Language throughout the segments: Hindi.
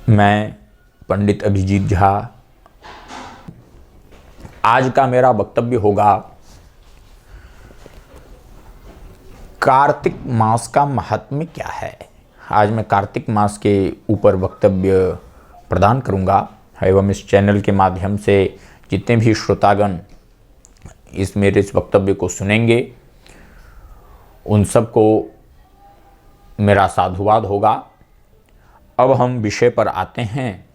मैं पंडित अभिजीत झा। आज का मेरा वक्तव्य होगा कार्तिक मास का महात्म्य क्या है। आज मैं कार्तिक मास के ऊपर वक्तव्य प्रदान करूंगा एवं इस चैनल के माध्यम से जितने भी श्रोतागण इस वक्तव्य को सुनेंगे उन सबको मेरा साधुवाद होगा। अब हम विषय पर आते हैं।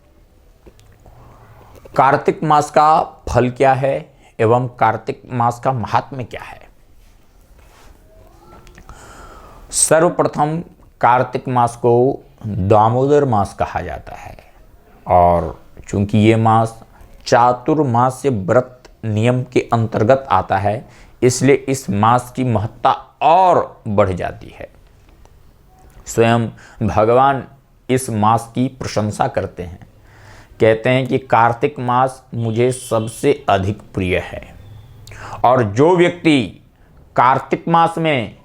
कार्तिक मास का फल क्या है एवं कार्तिक मास का महात्म्य क्या है। सर्वप्रथम कार्तिक मास को दामोदर मास कहा जाता है और चूंकि ये मास चातुर्मास्य व्रत नियम के अंतर्गत आता है इसलिए इस मास की महत्ता और बढ़ जाती है। स्वयं भगवान इस मास की प्रशंसा करते हैं, कहते हैं कि कार्तिक मास मुझे सबसे अधिक प्रिय है। और जो व्यक्ति कार्तिक मास में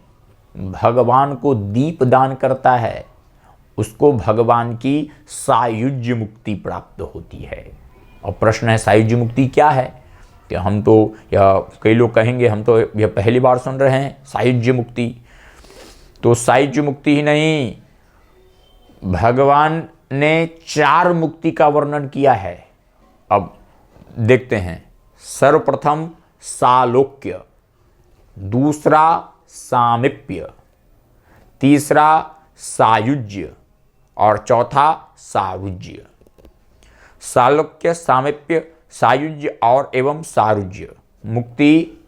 भगवान को दीप दान करता है उसको भगवान की सायुज्य मुक्ति प्राप्त होती है। और प्रश्न है सायुज्य मुक्ति क्या है। कि हम तो या कई लोग कहेंगे हम तो यह पहली बार सुन रहे हैं सायुज्य मुक्ति। तो सायुज्य मुक्ति ही नहीं, भगवान ने 4 मुक्ति का वर्णन किया है। अब देखते हैं। सर्वप्रथम सालोक्य, दूसरा सामीप्य, तीसरा सायुज्य और चौथा सारुज्य। सालोक्य, सामीप्य, सायुज्य और एवं सारुज्य मुक्ति,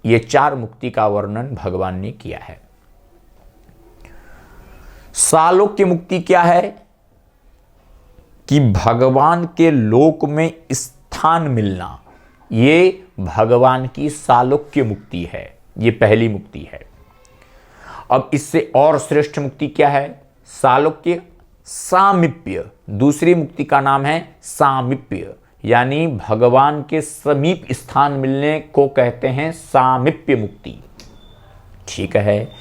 ये 4 मुक्ति का वर्णन भगवान ने किया है। सालोक्य मुक्ति क्या है कि भगवान के लोक में स्थान मिलना, ये भगवान की सालोक्य मुक्ति है। ये पहली मुक्ति है। अब इससे और श्रेष्ठ मुक्ति क्या है। सालोक्य, सामीप्य, दूसरी मुक्ति का नाम है सामीप्य, यानी भगवान के समीप स्थान मिलने को कहते हैं सामीप्य मुक्ति। ठीक है।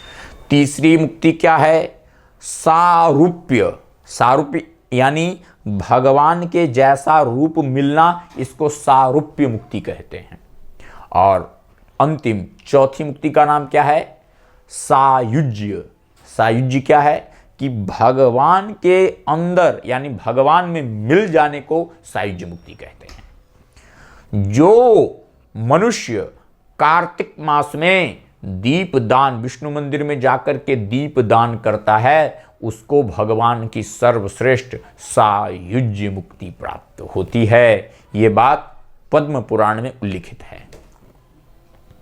तीसरी मुक्ति क्या है। सारूप्य, सारूप्य यानी भगवान के जैसा रूप मिलना, इसको सारूप्य मुक्ति कहते हैं। और अंतिम चौथी मुक्ति का नाम क्या है। सायुज्य। सायुज्य क्या है कि भगवान के अंदर यानी भगवान में मिल जाने को सायुज्य मुक्ति कहते हैं। जो मनुष्य कार्तिक मास में दीप दान, विष्णु मंदिर में जाकर के दीप दान करता है उसको भगवान की सर्वश्रेष्ठ सायुज्य मुक्ति प्राप्त होती है। ये बात पद्म पुराण में उल्लिखित है।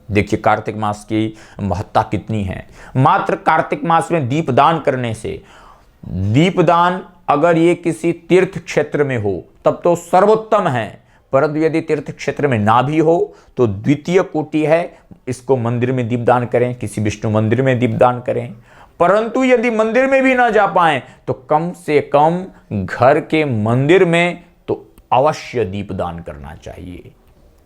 देखिए कार्तिक मास की महत्ता कितनी है। मात्र कार्तिक मास में दीपदान करने से, दीपदान अगर ये किसी तीर्थ क्षेत्र में हो तब तो सर्वोत्तम है, परंतु यदि तीर्थ क्षेत्र में ना भी हो तो द्वितीय कोटि है। इसको मंदिर में दीपदान करें, किसी विष्णु मंदिर में दीपदान करें। परंतु यदि मंदिर में भी ना जा पाए तो कम से कम घर के मंदिर में तो अवश्य दीपदान करना चाहिए।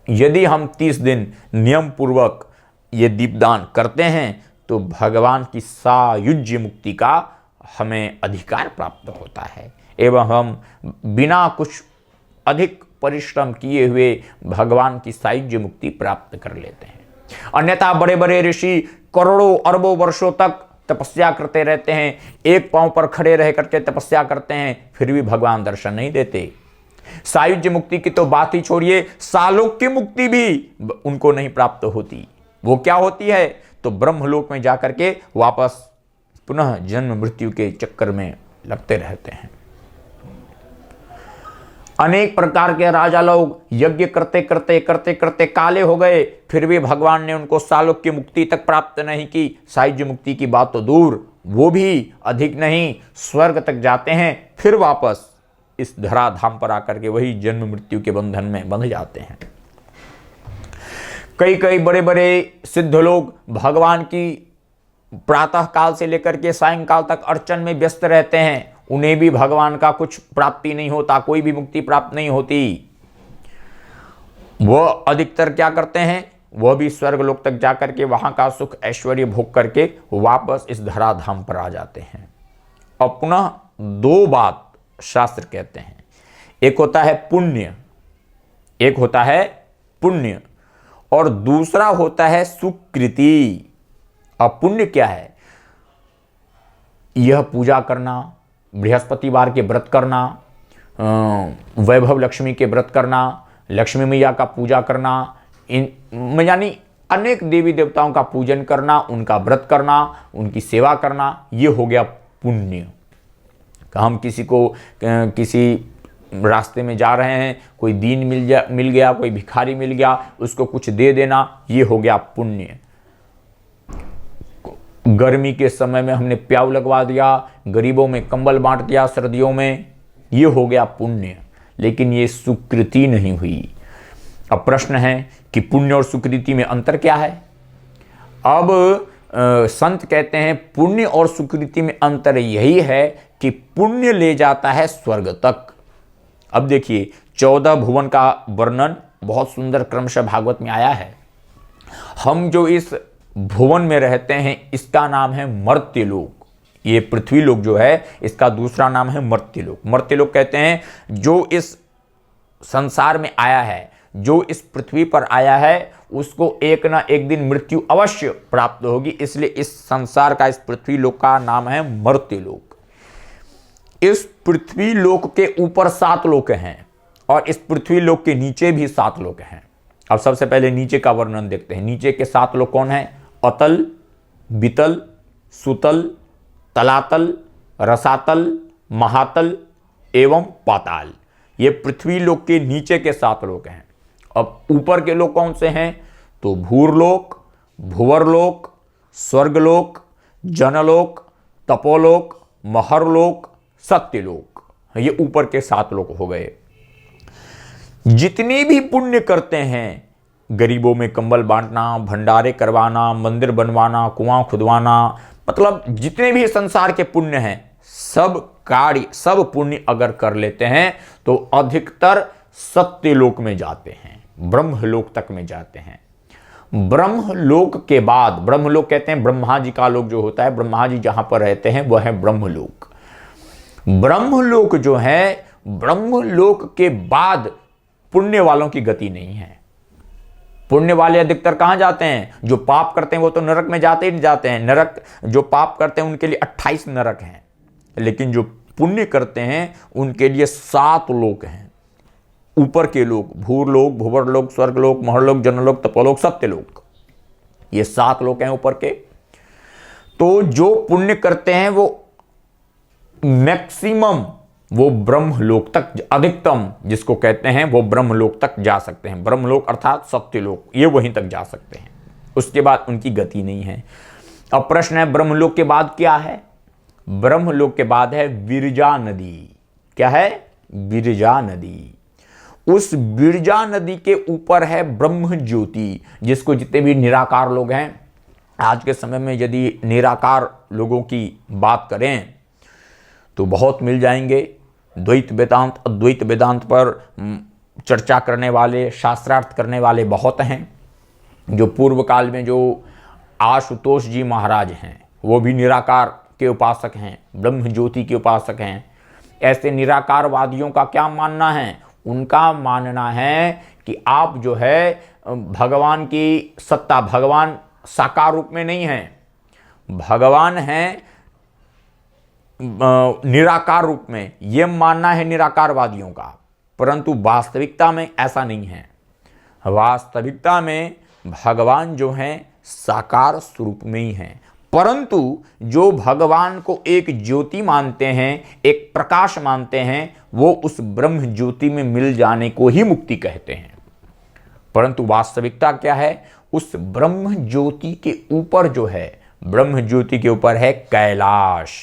यदि हम 30 दिन नियम पूर्वक ये दीपदान करते हैं तो भगवान की सायुज्य मुक्ति का हमें अधिकार प्राप्त होता है एवं हम बिना कुछ अधिक परिश्रम किए हुए भगवान की सायुज्य मुक्ति प्राप्त कर लेते हैं। अन्यथा बड़े बड़े ऋषि करोड़ों अरबों वर्षों तक तपस्या करते रहते हैं, एक पांव पर खड़े रह करके तपस्या करते हैं, फिर भी भगवान दर्शन नहीं देते। सायुज्य मुक्ति की तो बात ही छोड़िए, सालोक्य मुक्ति भी उनको नहीं प्राप्त होती। वो क्या होती है तो ब्रह्मलोक में जाकर के वापस पुनः जन्म मृत्यु के चक्कर में लगते रहते हैं। अनेक प्रकार के राजा लोग यज्ञ करते करते काले हो गए, फिर भी भगवान ने उनको सालोक्य मुक्ति तक प्राप्त नहीं की। सायुज्य मुक्ति की बात तो दूर, वो भी अधिक नहीं, स्वर्ग तक जाते हैं, फिर वापस इस धराधाम पर आकर के वही जन्म मृत्यु के बंधन में बंध जाते हैं। कई बड़े बड़े सिद्ध लोग भगवान की प्रातः काल से लेकर के सायंकाल तक अर्चन में व्यस्त रहते हैं, उन्हें भी भगवान का कुछ प्राप्ति नहीं होता, कोई भी मुक्ति प्राप्त नहीं होती। वह अधिकतर क्या करते हैं, वह भी स्वर्ग लोक तक जाकर के वहां का सुख ऐश्वर्य भोग करके वापस इस धराधाम पर आ जाते हैं। अब पुनः 2 बात शास्त्र कहते हैं। एक होता है पुण्य, एक होता है पुण्य और दूसरा होता है सुकृति। अब पुण्य क्या है? यह पूजा करना, बृहस्पतिवार के व्रत करना, वैभव लक्ष्मी के व्रत करना, लक्ष्मी मैया का पूजा करना, इन यानी अनेक देवी देवताओं का पूजन करना, उनका व्रत करना, उनकी सेवा करना, ये हो गया पुण्य। हम किसी को किसी रास्ते में जा रहे हैं, कोई दीन मिल गया, कोई भिखारी मिल गया, उसको कुछ दे देना, ये हो गया पुण्य। गर्मी के समय में हमने प्याऊ लगवा दिया, गरीबों में कंबल बांट दिया सर्दियों में, ये हो गया पुण्य। लेकिन ये सुकृति नहीं हुई। अब प्रश्न है कि पुण्य और सुकृति में अंतर क्या है? अब संत कहते हैं पुण्य और सुकृति में अंतर यही है कि पुण्य ले जाता है स्वर्ग तक। अब देखिए 14 भुवन का वर्णन बहुत सुंदर क्रमशः भागवत में आया है। हम जो इस भुवन में रहते हैं इसका नाम है मर्त्यलोक। ये पृथ्वी लोक जो है इसका दूसरा नाम है मर्त्यलोक। मर्त्यलोक कहते हैं जो इस संसार में आया है, जो इस पृथ्वी पर आया है, उसको एक ना एक दिन मृत्यु अवश्य प्राप्त होगी, इसलिए इस संसार का, इस पृथ्वी लोक का नाम है मर्त्यलोक। इस पृथ्वी लोक के ऊपर 7 लोक हैं और इस पृथ्वी लोक के नीचे भी 7 लोक हैं। अब सबसे पहले नीचे का वर्णन देखते हैं। नीचे के 7 लोक कौन है? अतल, बितल, सुतल, तलातल, रसातल, महातल एवं पाताल। ये पृथ्वी लोक के नीचे के 7 लोक हैं। अब ऊपर के लोक कौन से हैं? तो भूरलोक, भुवरलोक, स्वर्गलोक, जनलोक, तपोलोक, महरलोक, सत्यलोक। ये ऊपर के 7 लोक हो गए। जितने भी पुण्य करते हैं, गरीबों में कंबल बांटना, भंडारे करवाना, मंदिर बनवाना, कुआं खुदवाना, मतलब जितने भी संसार के पुण्य हैं, सब कार्य, सब पुण्य अगर कर लेते हैं तो अधिकतर सत्यलोक में जाते हैं, ब्रह्मलोक तक में जाते हैं। ब्रह्मलोक के बाद, ब्रह्मलोक कहते हैं ब्रह्मा जी का लोक जो होता है, ब्रह्मा जी जहां पर रहते हैं वह है ब्रह्मलोक। ब्रह्मलोक जो है, ब्रह्मलोक के बाद पुण्य वालों की गति नहीं है। पुण्य वाले अधिकतर कहां जाते हैं? जो पाप करते हैं वो तो नरक में जाते ही नहीं जाते हैं। नरक, जो पाप करते हैं उनके लिए 28 नरक हैं, लेकिन जो पुण्य करते हैं उनके लिए 7 लोक हैं। ऊपर के लोक, भूरलोक, भुवरलोक, स्वर्गलोक, महरलोक, जनलोक, तपोलोक, सत्यलोक, ये 7 लोक हैं ऊपर के। तो जो पुण्य करते हैं वो मैक्सिमम, वो ब्रह्मलोक तक, अधिकतम जिसको कहते हैं वो ब्रह्मलोक तक जा सकते हैं। ब्रह्मलोक अर्थात सत्यलोक, ये वहीं तक जा सकते हैं, उसके बाद उनकी गति नहीं है। अब प्रश्न है ब्रह्मलोक के बाद क्या है? ब्रह्मलोक के बाद है विरजा नदी। क्या है? विरजा नदी। उस विरजा नदी के ऊपर है ब्रह्म ज्योति, जिसको जितने भी निराकार लोग हैं, आज के समय में यदि निराकार लोगों की बात करें तो बहुत मिल जाएंगे। द्वैत वेदांत, अद्वैत वेदांत पर चर्चा करने वाले, शास्त्रार्थ करने वाले बहुत हैं। जो पूर्व काल में जो आशुतोष जी महाराज हैं वो भी निराकार के उपासक हैं, ब्रह्म ज्योति के उपासक हैं। ऐसे निराकारवादियों का क्या मानना है? उनका मानना है कि आप जो है भगवान की सत्ता, भगवान साकार रूप में नहीं है, भगवान है निराकार रूप में। यह मानना है निराकारवादियों का, परंतु वास्तविकता में ऐसा नहीं है। वास्तविकता में भगवान जो हैं साकार स्वरूप में ही हैं, परंतु जो भगवान को एक ज्योति मानते हैं, एक प्रकाश मानते हैं, वो उस ब्रह्म ज्योति में मिल जाने को ही मुक्ति कहते हैं। परंतु वास्तविकता क्या है? उस ब्रह्म ज्योति के ऊपर जो है, ब्रह्म ज्योति के ऊपर है कैलाश।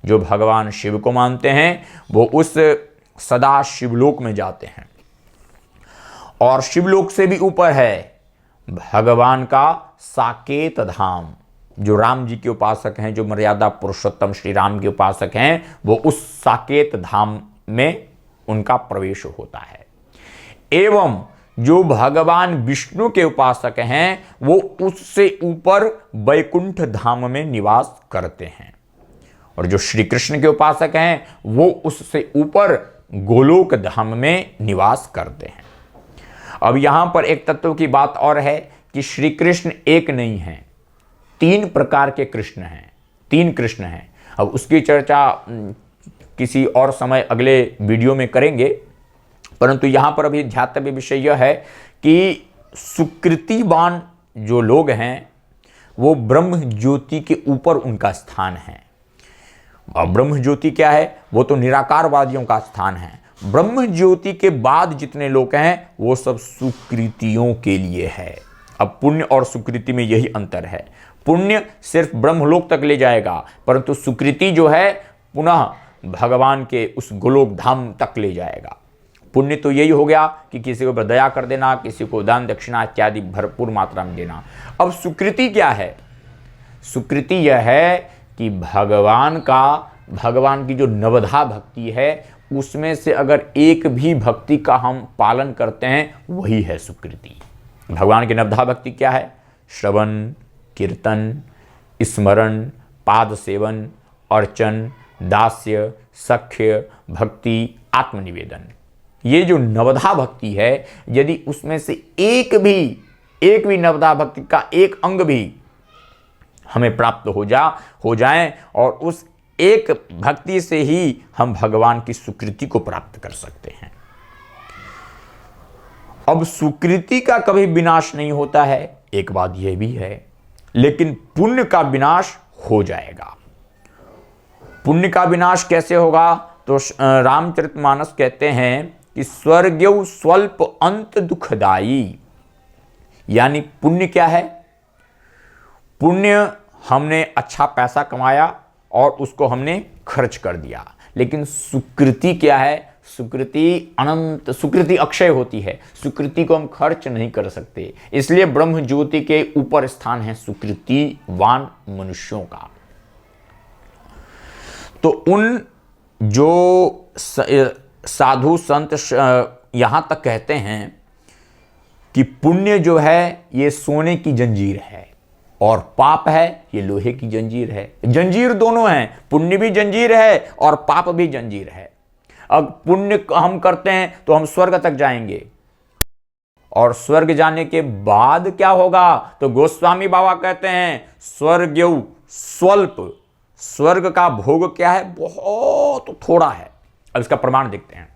जो भगवान शिव को मानते हैं वो उस सदा शिवलोक में जाते हैं। और शिवलोक से भी ऊपर है भगवान का साकेत धाम। जो राम जी के उपासक हैं, जो मर्यादा पुरुषोत्तम श्री राम के उपासक हैं, वो उस साकेत धाम में उनका प्रवेश होता है। एवं जो भगवान विष्णु के उपासक हैं वो उससे ऊपर वैकुंठ धाम में निवास करते हैं। और जो श्री कृष्ण के उपासक हैं वो उससे ऊपर गोलोक धाम में निवास करते हैं। अब यहां पर एक तत्व की बात और है कि श्री कृष्ण एक नहीं है, 3 प्रकार के कृष्ण हैं, 3 कृष्ण हैं। अब उसकी चर्चा किसी और समय अगले वीडियो में करेंगे, परंतु यहां पर अभी ध्यातव्य विषय यह है कि सुकृतिवान जो लोग हैं वो ब्रह्म ज्योति के ऊपर उनका स्थान है। और ब्रह्म ज्योति क्या है? वो तो निराकारवादियों का स्थान है। ब्रह्म ज्योति के बाद जितने लोग हैं वो सब सुकृतियों के लिए है। अब पुण्य और सुकृति में यही अंतर है। पुण्य सिर्फ ब्रह्मलोक तक ले जाएगा, परंतु सुकृति जो है पुनः भगवान के उस गोलोक धाम तक ले जाएगा। पुण्य तो यही हो गया कि किसी को दया कर देना, किसी को दान दक्षिणा इत्यादि भरपूर मात्रा में देना। अब सुकृति क्या है? सुकृति यह है कि भगवान की जो नवधा भक्ति है उसमें से अगर एक भी भक्ति का हम पालन करते हैं वही है सुकृति। भगवान की नवधा भक्ति क्या है? श्रवण, कीर्तन, स्मरण, पाद सेवन, अर्चन, दास्य, सख्य, भक्ति, आत्मनिवेदन। ये जो नवधा भक्ति है, यदि उसमें से एक भी नवधा भक्ति का एक अंग भी हमें प्राप्त हो जाए और उस एक भक्ति से ही हम भगवान की सुकृति को प्राप्त कर सकते हैं। अब सुकृति का कभी विनाश नहीं होता है, एक बात यह भी है, लेकिन पुण्य का विनाश हो जाएगा। पुण्य का विनाश कैसे होगा? तो रामचरितमानस कहते हैं कि स्वर्ग्यौ स्वल्प अंत दुखदाई। यानी पुण्य क्या है? पुण्य हमने अच्छा पैसा कमाया और उसको हमने खर्च कर दिया, लेकिन सुकृति क्या है? सुकृति अनंत, सुकृति अक्षय होती है। सुकृति को हम खर्च नहीं कर सकते, इसलिए ब्रह्म ज्योति के ऊपर स्थान है सुकृतिवान मनुष्यों का। तो उन जो साधु संत यहां तक कहते हैं कि पुण्य जो है ये सोने की जंजीर है और पाप है ये लोहे की जंजीर है। जंजीर दोनों हैं, पुण्य भी जंजीर है और पाप भी जंजीर है। अब पुण्य हम करते हैं तो हम स्वर्ग तक जाएंगे, और स्वर्ग जाने के बाद क्या होगा? तो गोस्वामी बाबा कहते हैं स्वर्ग्यौ स्वल्प, स्वर्ग का भोग क्या है? बहुत थोड़ा है। अब इसका प्रमाण देखते हैं।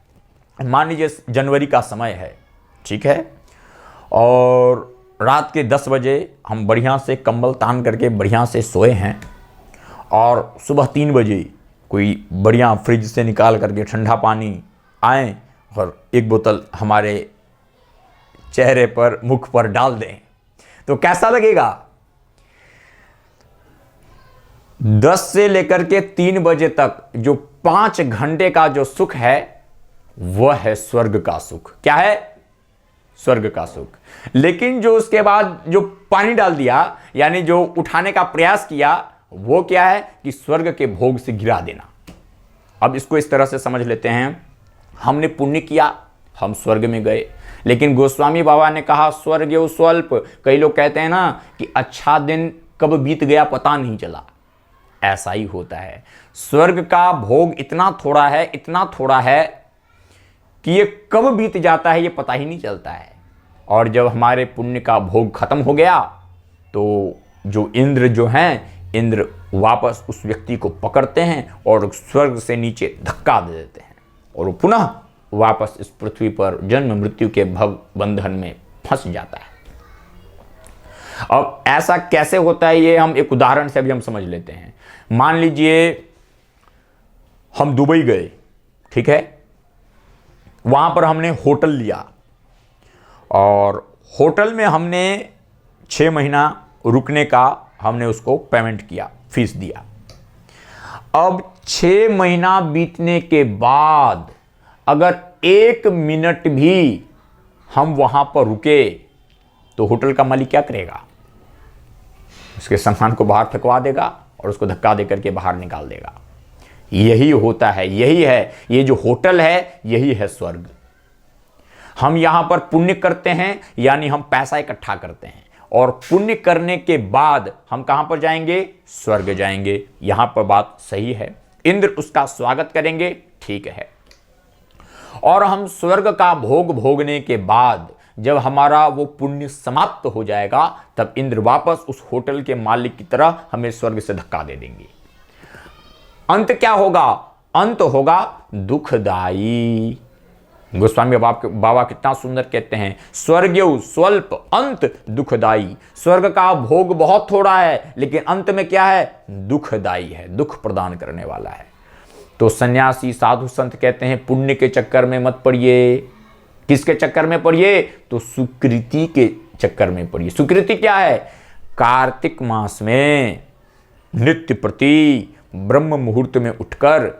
मान लीजिए जनवरी का समय है, ठीक है, और रात के 10 बजे हम बढ़िया से कंबल तान करके बढ़िया से सोए हैं, और सुबह 3 बजे कोई बढ़िया फ्रिज से निकाल करके ठंडा पानी आए और एक बोतल हमारे चेहरे पर, मुख पर डाल दें, तो कैसा लगेगा? 10 से लेकर के 3 बजे तक जो 5 घंटे का जो सुख है वह है स्वर्ग का सुख। क्या है? स्वर्ग का सुख। लेकिन जो उसके बाद जो पानी डाल दिया, यानी जो उठाने का प्रयास किया, वो क्या है? कि स्वर्ग के भोग से गिरा देना। अब इसको इस तरह से समझ लेते हैं, हमने पुण्य किया, हम स्वर्ग में गए, लेकिन गोस्वामी बाबा ने कहा स्वर्ग स्वल्प। कई लोग कहते हैं ना कि अच्छा दिन कब बीत गया पता नहीं चला। ऐसा ही होता है, स्वर्ग का भोग इतना थोड़ा है, इतना थोड़ा है कि ये कब बीत जाता है ये पता ही नहीं चलता है। और जब हमारे पुण्य का भोग खत्म हो गया तो जो इंद्र जो हैं, इंद्र वापस उस व्यक्ति को पकड़ते हैं और स्वर्ग से नीचे धक्का दे देते हैं और वो पुनः वापस इस पृथ्वी पर जन्म मृत्यु के भव बंधन में फंस जाता है। अब ऐसा कैसे होता है ये हम एक उदाहरण से अभी हम समझ लेते हैं। मान लीजिए हम दुबई गए, ठीक है, वहां पर हमने होटल लिया और होटल में हमने 6 महीना रुकने का हमने उसको पेमेंट किया, फीस दिया। अब 6 महीना बीतने के बाद अगर 1 मिनट भी हम वहां पर रुके तो होटल का मालिक क्या करेगा? उसके सामान को बाहर फेंकवा देगा और उसको धक्का देकर के बाहर निकाल देगा। यही होता है, यही है, ये जो होटल है यही है स्वर्ग। हम यहां पर पुण्य करते हैं, यानी हम पैसा इकट्ठा करते हैं, और पुण्य करने के बाद हम कहां पर जाएंगे? स्वर्ग जाएंगे। यहां पर बात सही है, इंद्र उसका स्वागत करेंगे, ठीक है। और हम स्वर्ग का भोग भोगने के बाद जब हमारा वो पुण्य समाप्त हो जाएगा, तब इंद्र वापस उस होटल के मालिक की तरह हमें स्वर्ग से धक्का दे देंगे। अंत क्या होगा? अंत होगा दुखदाई। गोस्वामी बाबा कितना सुंदर कहते हैं, स्वर्ग्यौ स्वल्प अंत दुखदाई। स्वर्ग का भोग बहुत थोड़ा है, लेकिन अंत में क्या है? दुखदाई है, दुख प्रदान करने वाला है। तो सन्यासी साधु संत कहते हैं पुण्य के चक्कर में मत पड़िए। किसके चक्कर में पड़िए? तो सुकृति के चक्कर में पड़िए। सुकृति क्या है? कार्तिक मास में नित्य प्रति ब्रह्म मुहूर्त में उठकर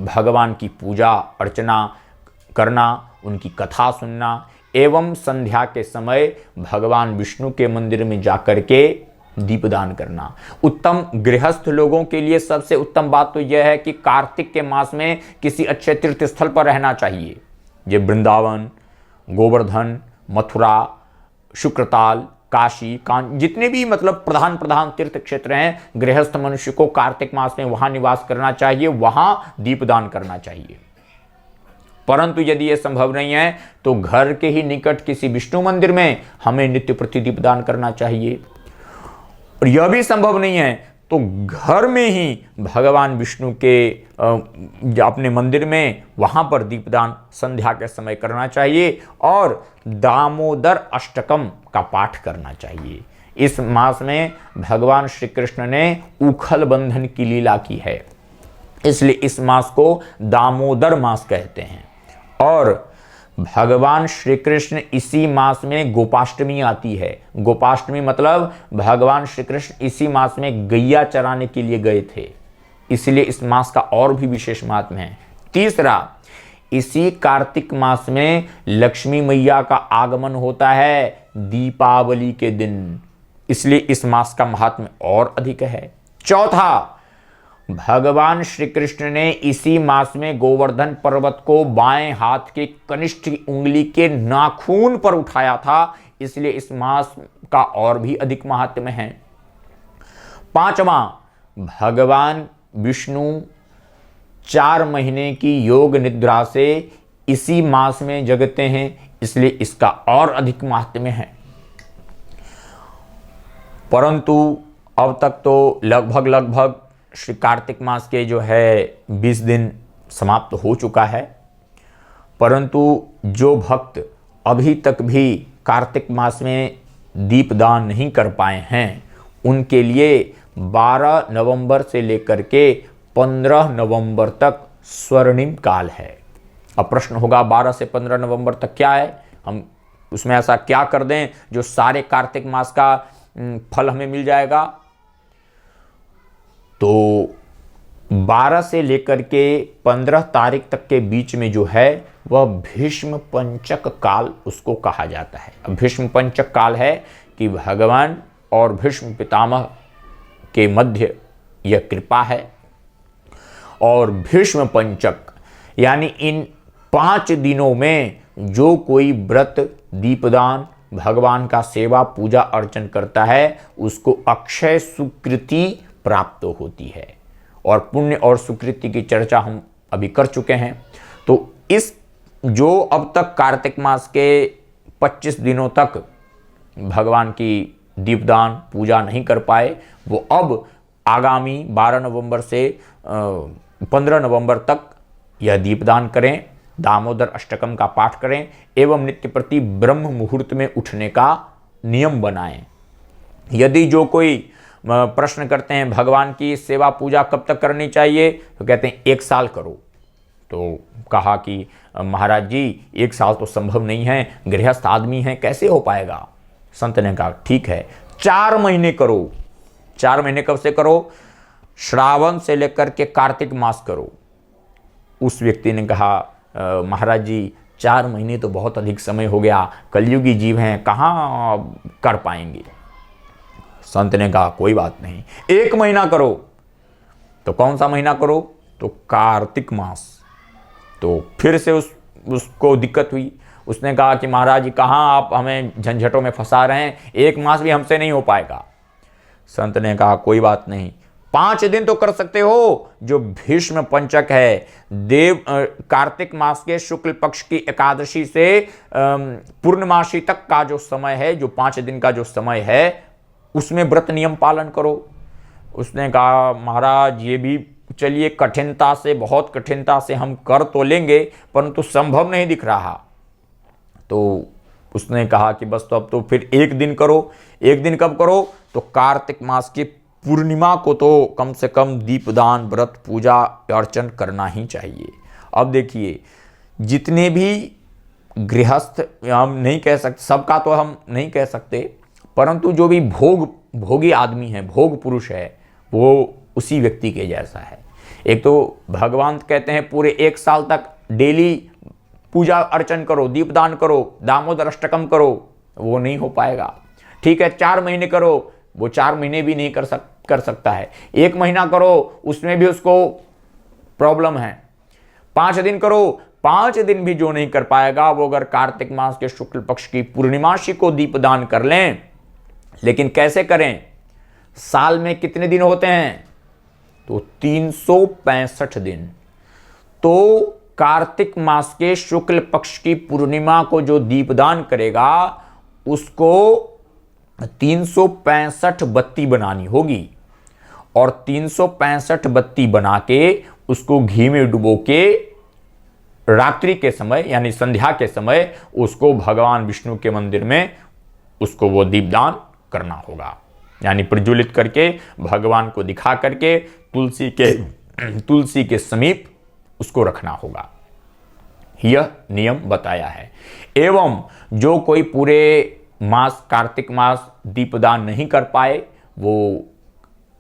भगवान की पूजा अर्चना करना, उनकी कथा सुनना एवं संध्या के समय भगवान विष्णु के मंदिर में जाकर के दीपदान करना। उत्तम गृहस्थ लोगों के लिए सबसे उत्तम बात तो यह है कि कार्तिक के मास में किसी अच्छे तीर्थ स्थल पर रहना चाहिए। ये वृंदावन, गोवर्धन, मथुरा, शुक्रताल, काशी, कान, जितने भी मतलब प्रधान तीर्थ क्षेत्र हैं, गृहस्थ मनुष्य को कार्तिक मास में वहां निवास करना चाहिए, वहां दीपदान करना चाहिए। परंतु यदि यह संभव नहीं है तो घर के ही निकट किसी विष्णु मंदिर में हमें नित्य प्रति दीपदान करना चाहिए। और यह भी संभव नहीं है तो घर में ही भगवान विष्णु के अपने मंदिर में वहां पर दीपदान संध्या के समय करना चाहिए और दामोदर अष्टकम का पाठ करना चाहिए। इस मास में भगवान श्री कृष्ण ने उखल बंधन की लीला की है, इसलिए इस मास को दामोदर मास कहते हैं। और भगवान श्री कृष्ण इसी मास में गोपाष्टमी आती है। गोपाष्टमी मतलब भगवान श्री कृष्ण इसी मास में गैया चराने के लिए गए थे, इसलिए इस मास का और भी विशेष महात्म्य है। तीसरा, इसी कार्तिक मास में लक्ष्मी मैया का आगमन होता है दीपावली के दिन, इसलिए इस मास का महात्म्य और अधिक है। चौथा, भगवान श्री कृष्ण ने इसी मास में गोवर्धन पर्वत को बाएं हाथ के कनिष्ठ उंगली के नाखून पर उठाया था, इसलिए इस मास का और भी अधिक महात्म्य है। पांचवां, भगवान विष्णु 4 महीने की योग निद्रा से इसी मास में जगते हैं, इसलिए इसका और अधिक महात्म्य है। परंतु अब तक तो लगभग श्री कार्तिक मास के जो है 20 दिन समाप्त हो चुका है, परंतु जो भक्त अभी तक भी कार्तिक मास में दीपदान नहीं कर पाए हैं, उनके लिए 12 नवंबर से लेकर के 15 नवंबर तक स्वर्णिम काल है। अब प्रश्न होगा 12 से 15 नवंबर तक क्या है, हम उसमें ऐसा क्या कर दें जो सारे कार्तिक मास का फल हमें मिल जाएगा? तो 12 से लेकर के 15 तारीख तक के बीच में जो है वह भीष्म पंचक काल उसको कहा जाता है। अब भीष्म पंचक काल है कि भगवान और भीष्म पितामह के मध्य यह कृपा है, और भीष्म पंचक यानी इन 5 दिनों में जो कोई व्रत दीपदान भगवान का सेवा पूजा अर्चन करता है उसको अक्षय सुकृति प्राप्त होती है। और पुण्य और सुकृति की चर्चा हम अभी कर चुके हैं। तो इस जो अब तक कार्तिक मास के 25 दिनों तक भगवान की दीपदान पूजा नहीं कर पाए, वो अब आगामी 12 नवंबर से 15 नवंबर तक यह दीपदान करें, दामोदर अष्टकम का पाठ करें एवं नित्य प्रति ब्रह्म मुहूर्त में उठने का नियम बनाएं। यदि जो कोई प्रश्न करते हैं भगवान की सेवा पूजा कब तक करनी चाहिए, तो कहते हैं 1 साल करो। तो कहा कि महाराज जी 1 साल तो संभव नहीं है, गृहस्थ आदमी हैं, कैसे हो पाएगा? संत ने कहा ठीक है 4 महीने करो। 4 महीने कब से करो? श्रावण से लेकर के कार्तिक मास करो। उस व्यक्ति ने कहा महाराज जी 4 महीने तो बहुत अधिक समय हो गया, कलयुगी जीव हैं, कहाँ कर पाएंगे? संत ने कहा कोई बात नहीं, 1 महीना करो। तो कौन सा महीना करो? तो कार्तिक मास। तो फिर से उसको दिक्कत हुई। उसने कहा कि महाराज जी कहाँ आप हमें झंझटों में फंसा रहे हैं, 1 मास भी हमसे नहीं हो पाएगा। संत ने कहा कोई बात नहीं, 5 दिन तो कर सकते हो। जो भीष्म पंचक है, कार्तिक मास के शुक्ल पक्ष की एकादशी से पूर्णमासी तक का जो समय है, जो 5 दिन का जो समय है, उसमें व्रत नियम पालन करो। उसने कहा महाराज ये भी चलिए कठिनता से, बहुत कठिनता से हम कर तो लेंगे, परंतु संभव नहीं दिख रहा। तो उसने कहा कि बस तो अब तो फिर 1 दिन करो। 1 दिन कब करो? तो कार्तिक मास की पूर्णिमा को तो कम से कम दीपदान, व्रत, पूजा अर्चन करना ही चाहिए। अब देखिए, जितने भी गृहस्थ, हम नहीं कह सकते सबका तो हम नहीं कह सकते, परंतु जो भी भोगी आदमी है, भोग पुरुष है, वो उसी व्यक्ति के जैसा है। एक तो भगवान कहते हैं पूरे 1 साल तक डेली पूजा अर्चन करो, दीपदान करो, दामोदर अष्टकम करो, वो नहीं हो पाएगा। ठीक है 4 महीने करो, वो 4 महीने भी नहीं कर सकता है। 1 महीना करो, उसमें भी उसको प्रॉब्लम है। 5 दिन करो, 5 दिन भी जो नहीं कर पाएगा, वो अगर कार्तिक मास के शुक्ल पक्ष की पूर्णिमासी को दीपदान कर लें। लेकिन कैसे करें? साल में कितने दिन होते हैं? तो 365 दिन। तो कार्तिक मास के शुक्ल पक्ष की पूर्णिमा को जो दीपदान करेगा, उसको 365 बत्ती बनानी होगी, और 365 बत्ती बना के उसको घी में डुबो के रात्रि के समय यानी संध्या के समय उसको भगवान विष्णु के मंदिर में उसको वो दीपदान करना होगा। यानी प्रज्वलित करके भगवान को दिखा करके तुलसी के समीप उसको रखना होगा। यह नियम बताया है। एवं जो कोई पूरे मास, कार्तिक मास दीपदान नहीं कर पाए, वो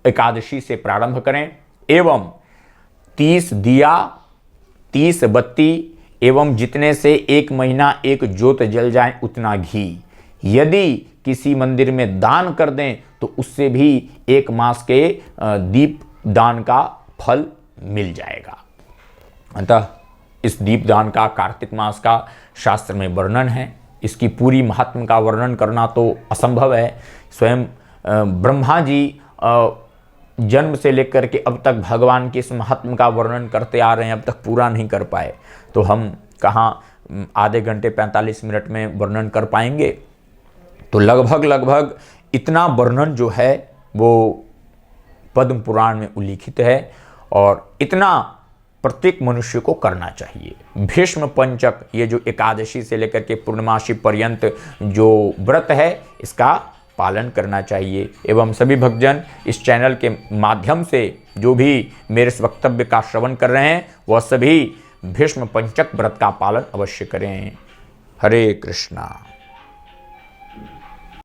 एकादशी से प्रारंभ करें। एवं 30 दिया, 30 बत्ती, एवं जितने से 1 महीना 1 जोत जल जाए उतना घी, यदि किसी मंदिर में दान कर दें तो उससे भी 1 मास के दीप दान का फल मिल जाएगा। अतः इस दीपदान का, कार्तिक मास का शास्त्र में वर्णन है। इसकी पूरी महात्म का वर्णन करना तो असंभव है। स्वयं ब्रह्मा जी जन्म से लेकर के अब तक भगवान के इस महात्म का वर्णन करते आ रहे हैं, अब तक पूरा नहीं कर पाए। तो हम कहाँ आधे घंटे 45 मिनट में वर्णन कर पाएंगे? तो लगभग इतना वर्णन जो है वो पद्म पुराण में उल्लिखित है, और इतना प्रत्येक मनुष्य को करना चाहिए। भीष्म पंचक, ये जो एकादशी से लेकर के पूर्णमासी पर्यंत जो व्रत है, इसका पालन करना चाहिए। एवं सभी भक्तजन इस चैनल के माध्यम से जो भी मेरे इस वक्तव्य का श्रवण कर रहे हैं, वह सभी भीष्म पंचक व्रत का पालन अवश्य करें। हरे कृष्णा।